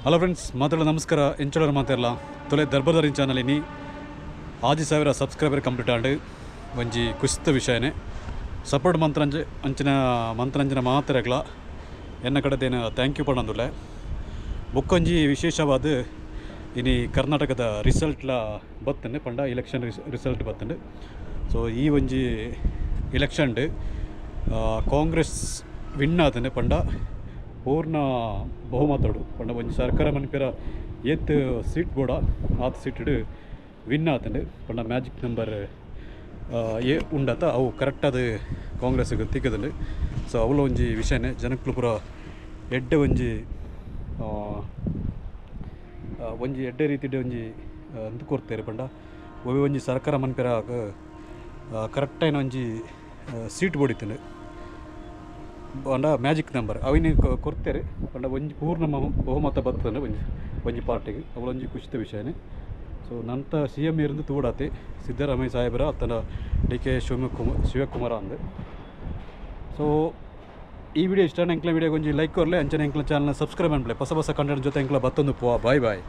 Hello friends, ಮಾತಾಡೋ ನಮಸ್ಕಾರ. ಎಂಚಳರು ಮಾತಾಡಲ್ಲ ತೊಲೆ ದರ್ಬರ್ದಾರಿ ಚಾನಲಿನಿ 1000 ಸಬ್ಸ್ಕ್ರೈಬರ್ ಕಂಪ್ಲೀಟ್ ಆಂಡು ಒಂಜಿ ಕುಸಿತ ವಿಷಯನೇ ಸಪೋರ್ಟ್ ಮಂತ್ರಂಜನ ಮಾತಾಡಕ್ಲ ಎನ್ನ ಕಡೆದೇನು ಥ್ಯಾಂಕ್ ಯು ಪಡಂದುಲ್ಲೆ. ಬೊಕ್ಕೊಂಜಿ ವಿಶೇಷವಾದ ಇನಿ ಕರ್ನಾಟಕದ ರಿಸಲ್ಟ್ಲ ಬತ್ತಂಡು ಪಂಡ ಇಲೆಕ್ಷನ್ ರಿಸಲ್ಟ್ ಬತ್ತಂಡು. ಸೊ ಈ ಒಂಜಿ ಇಲೆಕ್ಷನ್ ಕಾಂಗ್ರೆಸ್ ವಿನ್ ಆತಂಡು ಪಂಡ ಪೂರ್ಣ ಬಹುಮತೋಡು ಪಂಡ ಒಂಜಿ ಸರ್ಕಾರ ಮನ್ಪೆರ ಏತ್ ಸೀಟ್ ಬೋಡ ಆತ್ ಸೀಟ್ ವಿನ್ ಆತಂಡು ಪಂಡ ಮ್ಯಾಜಿಕ್ ನಂಬರ್ ಏ ಉಂಡತ ಅವು ಕರೆಕ್ಟ್ ಅದು ಕಾಂಗ್ರೆಸ್ಗೆ ತಿಕ್ಕದಂಡು. ಸೊ ಅವಳ ಒಂಜಿ ವಿಷಯನೇ ಜನಕ್ಕಳು ಪೂರ ಎಡ್ಡೆ ಒಂಜಿ ಎಡ್ಡೆ ರೀತಿಡ್ ಒಂಜಿ ಅಂದು ಕೊಡ್ತಾರೆ ಪಂಡ ಒವ್ವೆ ಒಂಜಿ ಸರ್ಕಾರ ಮನ್ಪೆರ ಕರೆಕ್ಟಾಯಿನ ಒಂಜಿ ಸೀಟ್ ಬೋಡಿತ್ತಂಡು ಪಂಡ ಮ್ಯಾಜಿಕ್ ನಂಬರ್ ಅವಿನ ಕೊಡ್ತಾರೆ ಪಂಡ ಒಂಜಿ ಪೂರ್ಣ ಬಹುಮತ ಬರ್ತದೆ ಒಂಜಿ ಪಾರ್ಟಿಗೆ ಅವಳೊಂಜಿ ಖುಷಿತ ವಿಷಯನೇ. ಸೊ ನಂತ CM ಇருந்து ತೂಡಾತೆ ಸಿದ್ದರಾಮಯ್ಯ ಸಾಹೇಬರ ಅತ್ತನ DK ಶಿವಕುಮಾರ ಅಂದು. ಸೊ ಈ ವಿಡಿಯೋ ಇಷ್ಟ ಎಂಕ್ಲ ವಿಡಿಯೋ ಒಂಜಿ ಲೈಕ್ ಕೊರಲೆ ಅಂಚನೆ ಎಂಕ್ಲ ಚಾನಲ್ನ ಸಬ್ಸ್ಕ್ರೈಬ್ ಮಾಡಲೇ ಹೊಸ ಕಂಟೆಂಟ್ ಜೊತೆ ಎಂಕ್ಲ ಬತ್ತೊಂದು ಪೋವಾ. ಬಾಯ್ ಬಾಯ್.